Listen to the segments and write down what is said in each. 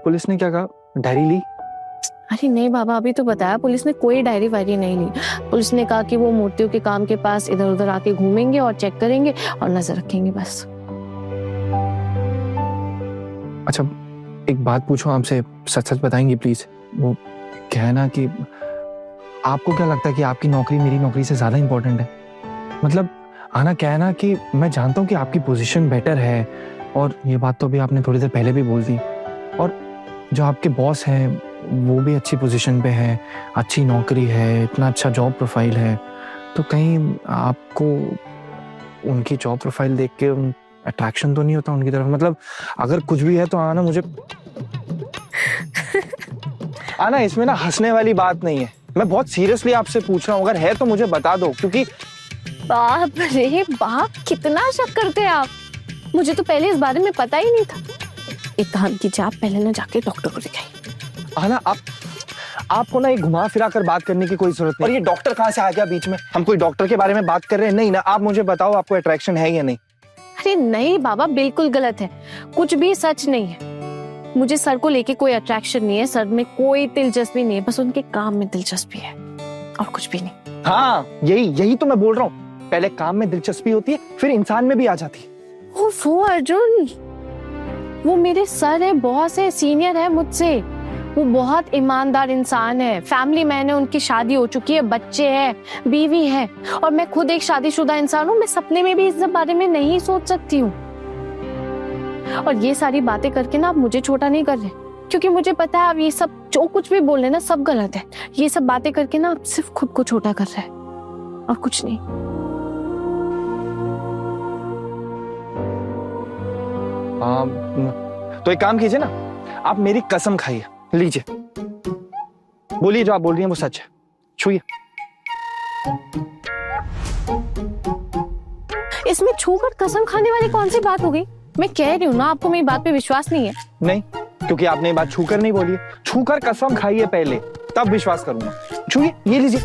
Police ने क्या कहा? डायरी ली? अरे नहीं बाबा, अभी तो बताया, पुलिस ने कोई डायरी वायरी नहीं ली। पुलिस ने कहा कि वो मूर्तियों के काम के पास इधर उधर आके घूमेंगे और चेक करेंगे और नजर रखेंगे बस। अच्छा एक बात पूछूं आपसे, सच सच बताएंगी प्लीज? वो क्या है ना कि आपको क्या लगता है कि आपकी नौकरी मेरी नौकरी से ज्यादा इंपॉर्टेंट है? मतलब आना क्या है ना कि मैं जानता हूँ कि आपकी पोजीशन बेटर है, और ये बात तो अभी आपने थोड़ी देर पहले भी बोल दी, और जो आपके बॉस हैं वो भी अच्छी पोजीशन पे है, अच्छी नौकरी है, इतना अच्छा जॉब प्रोफाइल है, तो कहीं आपको उनकी जॉब प्रोफाइल देख के अट्रैक्शन तो नहीं होता उनकी तरफ? मतलब अगर कुछ भी है तो आना मुझे आना इसमें ना हंसने वाली बात नहीं है, मैं बहुत सीरियसली आपसे पूछ रहा हूँ, अगर है तो मुझे बता दो, क्योंकि बाप रे बाप, कितना शक करते हैं आप। मुझे तो पहले इस बारे में पता ही नहीं था। एक काम कीजिए, आप पहले ना जाके डॉक्टर को दिखाइए। आना आपको ना ये घुमा फिरा कर बात करने की कोई जरूरत नहीं। और ये डॉक्टर कहाँ से आ गया बीच में? हम कोई डॉक्टर के बारे में बात कर रहे हैं? नहीं ना, आप मुझे बताओ आपको अट्रैक्शन है या नहीं? अरे नहीं बाबा, बिल्कुल गलत है, कुछ भी सच नहीं है। मुझे सर को लेके कोई अट्रैक्शन नहीं है, सर में कोई दिलचस्पी नहीं है, बस उनके काम में दिलचस्पी है और कुछ भी नहीं। हाँ यही तो मैं बोल रहा हूँ, पहले काम में दिलचस्पी होती है फिर इंसान में भी आ जाती है। ओफो अर्जुन, वो मेरे सर है, बॉस है, सीनियर है मुझसे। वो बहुत ईमानदार इंसान है, फैमिली मैन है, उनकी शादी हो चुकी है, बच्चे हैं, बीवी है, और मैं खुद एक शादीशुदा इंसान हूँ। मैं सपने में भी इस सब बारे में नहीं सोच सकती हूँ। और ये सारी बातें करके ना आप मुझे छोटा नहीं कर रहे, क्योंकि मुझे पता है आप ये सब जो कुछ भी बोल रहे ना सब गलत है। ये सब बातें करके ना आप सिर्फ खुद को छोटा कर रहे हैं और कुछ नहीं। तो एक काम कीजिए ना, आप मेरी कसम खाइए, लीजिए, बोलिए जो आप बोल रही हैं वो सच है, छूइए। इसमें छूकर कसम खाने वाली कौन सी बात हो गई? मैं कह रही हूँ ना, आपको मेरी बात पे विश्वास नहीं है। नहीं, क्योंकि आपने ये बात छूकर नहीं बोली है। छूकर कसम खाइए पहले, तब विश्वास करूंगा। छूइए, ये लीजिए।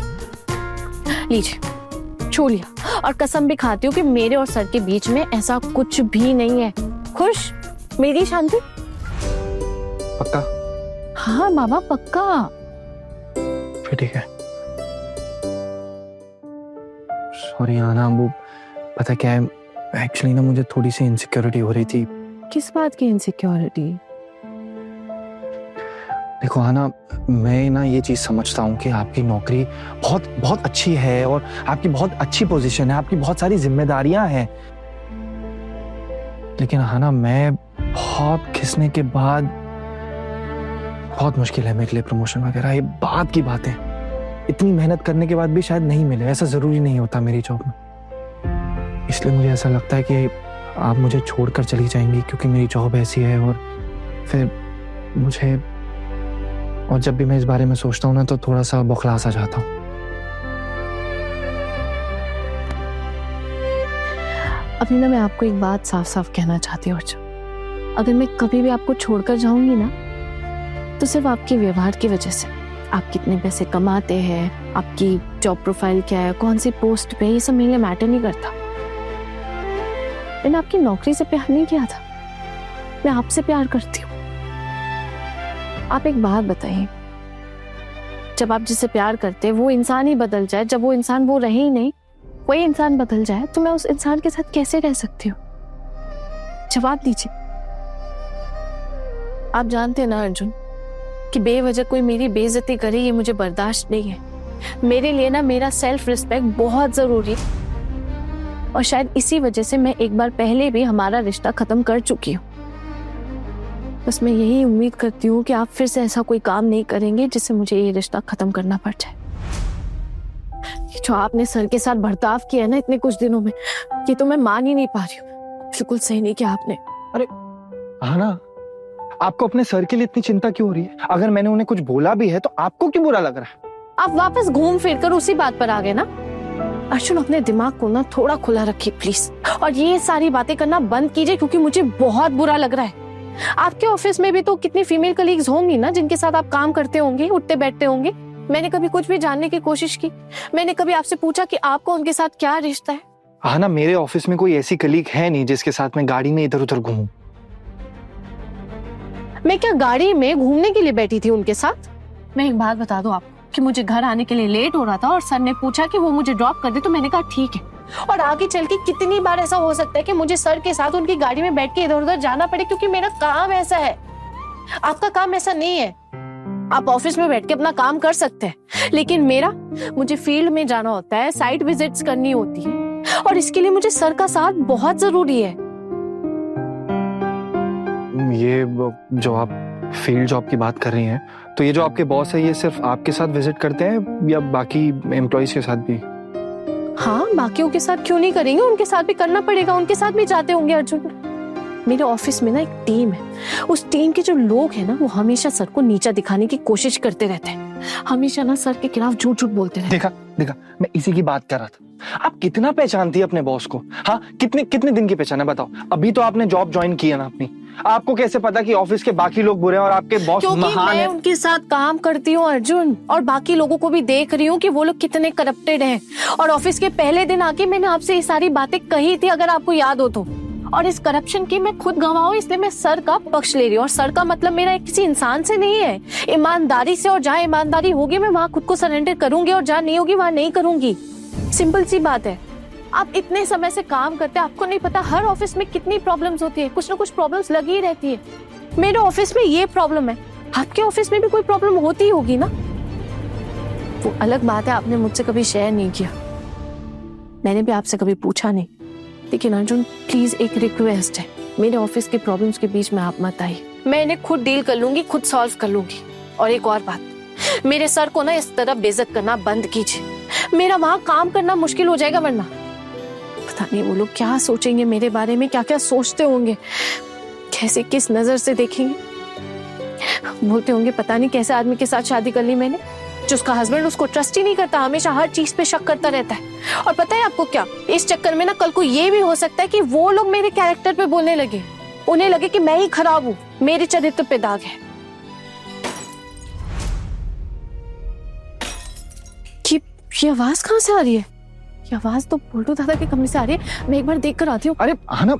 लीजिए, छू लिया, और कसम भी खाती हूँ कि मेरे और सर के बीच में ऐसा कुछ भी नहीं है। खुश? मेरी शांति? पक्का? हाँ बाबा पक्का। फिर ठीक है। सॉरी आना, वो पता क्या है, एक्चुअली ना मुझे थोड़ी सी इनसिक्योरिटी हो रही थी। किस बात की इनसिक्योरिटी? देखो आना, मैं ना ये चीज समझता हूँ कि आपकी नौकरी बहुत बहुत अच्छी है और आपकी बहुत अच्छी पोजीशन है, आपकी बहुत सारी जिम्मेदारियां हैं, लेकिन आना मैं बहुत खिसने के बाद बहुत मुश्किल है मेरे लिए प्रमोशन वगैरह। ये बात की बात है, इतनी मेहनत करने के बाद भी शायद नहीं मिले, ऐसा जरूरी नहीं होता मेरी जॉब में। इसलिए मुझे ऐसा लगता है कि आप मुझे छोड़कर चली जाएंगी, क्योंकि मेरी जॉब ऐसी है, और फिर मुझे, और जब भी मैं इस बारे में सोचता हूँ ना तो थोड़ा सा बौखला सा जाता हूँ। अभी ना मैं आपको एक बात साफ साफ कहना चाहती हूँ अर्जुन, अगर मैं कभी भी आपको छोड़कर जाऊंगी ना तो सिर्फ आपके व्यवहार की वजह से। आप कितने पैसे कमाते हैं, आपकी जॉब प्रोफाइल क्या है, कौन सी पोस्ट पे, ये सब मेरे लिए मैटर नहीं करता। मैंने आपकी नौकरी से प्यार नहीं किया था, मैं आपसे प्यार करती हूँ। आप एक बात बताइए, जब आप जिससे प्यार करते हैं वो इंसान ही बदल जाए, जब वो इंसान वो रहे ही नहीं, वही इंसान बदल जाए, तो मैं उस इंसान के साथ कैसे रह सकती हूँ? जवाब दीजिए। आप जानते हैं ना अर्जुन कि बेवजह कोई मेरी बेइज्जती करे ये मुझे बर्दाश्त नहीं है। मेरे लिए ना मेरा सेल्फ रिस्पेक्ट बहुत जरूरी है, और शायद इसी वजह से मैं एक बार पहले भी हमारा रिश्ता खत्म कर चुकी हूँ। बस मैं यही उम्मीद करती हूँ कि आप फिर से ऐसा कोई काम नहीं करेंगे जिससे मुझे ये रिश्ता खत्म करना पड़ जाए। ये जो आपने सर के साथ बर्ताव किया है ना इतने कुछ दिनों में, ये तो मैं मान ही नहीं पा रही हूँ। बिल्कुल सही नहीं किया आपने। अरे हाँ ना, आपको अपने सर के लिए इतनी चिंता क्यों हो रही है? अगर मैंने उन्हें कुछ बोला भी है तो आपको क्यों बुरा लग रहा है? आप वापस घूम फिर कर उसी बात पर आ गए ना। अर्जुन अपने दिमाग को ना थोड़ा खुला रखिए प्लीज, और ये सारी बातें करना बंद कीजिए, क्योंकि मुझे बहुत बुरा लग रहा है। आपके ऑफिस में भी तो कितनी फीमेल कलीग्स होंगी ना जिनके साथ आप काम करते होंगे, उठते बैठते होंगे। मैंने कभी कुछ भी जानने की कोशिश की? मैंने कभी आपसे पूछा कि आपको उनके साथ क्या रिश्ता है? हाँ ना, मेरे ऑफिस में कोई ऐसी कलीग है नहीं जिसके साथ मैं गाड़ी में इधर उधर घूमूं। मैं क्या गाड़ी में घूमने के लिए बैठी थी उनके साथ? मैं एक बात बता दूं आपको कि मुझे घर आने के लिए लेट हो रहा था और सर ने पूछा कि वो मुझे ड्रॉप कर दे, तो मैंने कहा ठीक है। और आगे चल के कितनी बार ऐसा हो सकता है कि मुझे सर के साथ उनकी गाड़ी में बैठ के इधर उधर जाना पड़े, क्योंकि मेरा काम ऐसा है। आपका काम ऐसा नहीं है, आप ऑफिस में बैठ के अपना काम कर सकते हैं, लेकिन मेरा, मुझे फील्ड में जाना होता है, साइट विजिट्स करनी होती है, और इसके लिए मुझे सर का साथ बहुत जरूरी है। ये जो आप फील्ड जॉब की बात कर रही हैं, तो ये जो आपके बॉस है ये सिर्फ आपके साथ विजिट करते हैं या बाकी एम्प्लॉयज के साथ भी? हाँ, बाकियों के साथ क्यों नहीं करेंगे, उनके साथ भी करना पड़ेगा, उनके साथ भी जाते होंगे अर्जुन। मेरे ऑफिस में ना एक टीम है, उस टीम के जो लोग हैं ना वो हमेशा सर को नीचा दिखाने की कोशिश करते रहते हैं, हमेशा ना सर के खिलाफ झूठ झूठ बोलते रहते हैं। देखा मैं इसी की बात कर रहा था। आप कितना पहचानती है अपने बॉस को? हाँ, कितने दिन की पहचान है बताओ? अभी तो आपने जॉब ज्वाइन की है ना अपनी, आपको कैसे पता कि ऑफिस के बाकी लोग बुरे हैं और आपके बॉस महान है? उनके साथ काम करती हूँ अर्जुन, और बाकी लोगों को भी देख रही हूँ कि वो लोग कितने करप्टेड हैं। और ऑफिस के पहले दिन आके मैंने आपसे ये सारी बातें कही थी, अगर आपको याद हो तो। और इस करप्शन की मैं खुद गवाह हूं, इसलिए मैं सर का पक्ष ले रही हूँ। और सर का मतलब मेरा किसी इंसान से नहीं है, ईमानदारी से। और जहाँ ईमानदारी होगी मैं वहां खुद को सरेंडर करूंगी, और जहाँ नहीं होगी वहां नहीं करूंगी। सिंपल सी बात है। आप इतने समय से काम करते हैं, आपको नहीं पता हर ऑफिस में कितनी प्रॉब्लम्स होती है, कुछ ना कुछ प्रॉब्लम्स लगी ही रहती है। मेरे ऑफिस में ये प्रॉब्लम है, आपके ऑफिस में भी कोई प्रॉब्लम होती होगी ना। वो अलग बात है, आपने मुझसे कभी शेयर नहीं किया, मैंने भी आपसे कभी पूछा नहीं। लेकिन अर्जुन प्लीज एक रिक्वेस्ट है, मेरे ऑफिस के प्रॉब्लम्स के बीच में आप मत आइए। मैं इन्हें खुद डील कर लूंगी, खुद सॉल्व कर लूंगी। और एक और बात, मेरे सर को ना इस तरह बेइज्जत करना बंद कीजिए, मेरा वहां काम करना मुश्किल हो जाएगा। वरना पता नहीं वो लोग क्या सोचेंगे मेरे बारे में, क्या क्या सोचते होंगे, कैसे किस नजर से देखेंगे। बोलते होंगे पता नहीं कैसे आदमी के साथ शादी कर ली मैंने, जो उसका हस्बैंड उसको ट्रस्ट ही नहीं करता, हमेशा हर चीज पे शक करता रहता है। और पता है आपको क्या, इस चक्कर में ना कल को ये भी हो सकता है कि वो लोग मेरे कैरेक्टर पे बोलने लगे, उन्हें लगे कि मैं ही खराब हूँ, मेरे चरित्र पे दाग है। ये आवाज कहाँ से आ रही है? ये आवाज तो पोल्टू दादा के कमरे से आ रही है, मैं एक बार देख कर आती हूँ। अरे आना,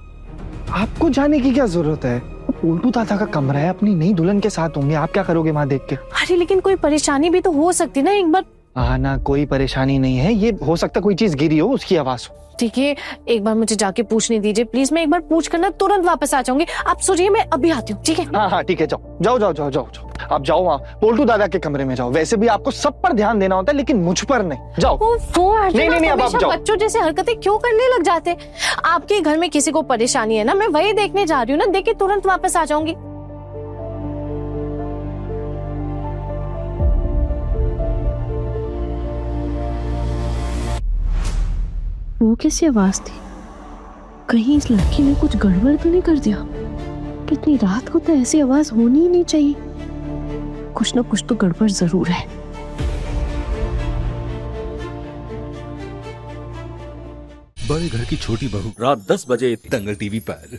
आपको जाने की क्या जरूरत है? पोल्टू दादा का कमरा है, अपनी नई दुल्हन के साथ होंगे, आप क्या करोगे वहां देख के? अरे लेकिन कोई परेशानी भी तो हो सकती ना, एक बार। ना कोई परेशानी नहीं है, ये हो सकता कोई चीज गिरी हो, उसकी आवाज हो। ठीक है, एक बार मुझे जाके पूछने दीजिए प्लीज, मैं एक बार पूछ कर ना तुरंत वापस आ जाऊंगी। आप सोचिए मैं अभी आती हूँ, ठीक है? हाँ ठीक है, जाओ आप जाओ वहाँ पोल्टू दादा के कमरे में जाओ। वैसे भी आपको सब पर ध्यान देना होता है, लेकिन मुझ पर नहीं। जाओ। नहीं, अब आप जाओ। बच्चों जैसे हरकतें क्यों करने लग जाते? आपके घर में किसी को परेशानी है ना, मैं वही देखने जा रही हूँ ना, देख के तुरंत वापस आ जाऊंगी। वो कैसी आवाज थी? कहीं इस लड़की ने कुछ गड़बड़ तो नहीं कर दिया? कितनी रात को तो ऐसी आवाज होनी ही नहीं चाहिए, कुछ ना कुछ तो गड़बड़ जरूर है। बड़े घर की छोटी बहू रात 10 बजे दंगल टीवी पर।